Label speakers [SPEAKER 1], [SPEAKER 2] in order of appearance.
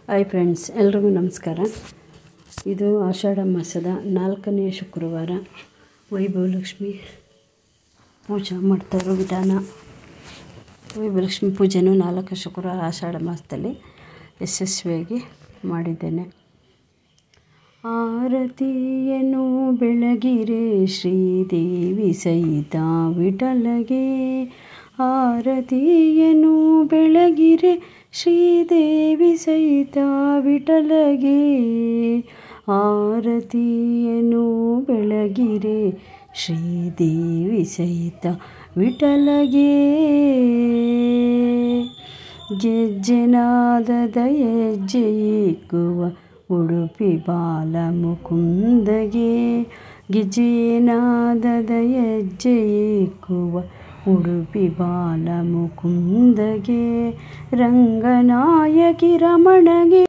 [SPEAKER 1] Hi friends, ಎಲ್ರಿಗೂ ನಮಸ್ಕಾರ. ಇದು ಆಷಾಢ ಮಾಸದ 4ನೇ ಶುಕ್ರವಾರ ವೈಭವಲಕ್ಷ್ಮಿ ಪೂಜೆ ಮಾಡ್ತಾಯಿರೋ ವಿಧಾನ. ವೈಭವಲಕ್ಷ್ಮಿ ಪೂಜೆನೂ 4 ಶುಕ್ರವಾರ ಆಷಾಢ ಮಾಸದಲ್ಲಿ ಯಶಸ್ವಿಯಾಗಿ ಮಾಡಿದ್ದೇನೆ. ಆರತಿಯನ್ನು ಬೆಳಗಿರೆ ಶ್ರೀದೇವಿ ಸಹಿತ ವಿಠಲಗೆ, ಆರತಿಯನ್ನು ಬೆಳಗಿರೆ ಶ್ರೀದೇವಿ ಸಹಿತ ವಿಠಲಗೆ, ಆರತಿಯನ್ನು ಬೆಳಗಿರೆ ಶ್ರೀದೇವಿ ಸಹಿತ ವಿಠಲಗೆ. ಗೆಜ್ಜೆನಾದದ ಹೆಜ್ಜೆಯಿಕ್ಕುವ ಉಡುಪಿ ಬಾಲಮುಕುಂದಗೆ, ಗೆಜ್ಜೆನಾದದ ಹೆಜ್ಜೆಯಿಕ್ಕುವ ಉಡುಪಿ ಬಾಲಮುಕುಂದಗೆ, ರಂಗನಾಯಕಿ ರಮಣಗೆ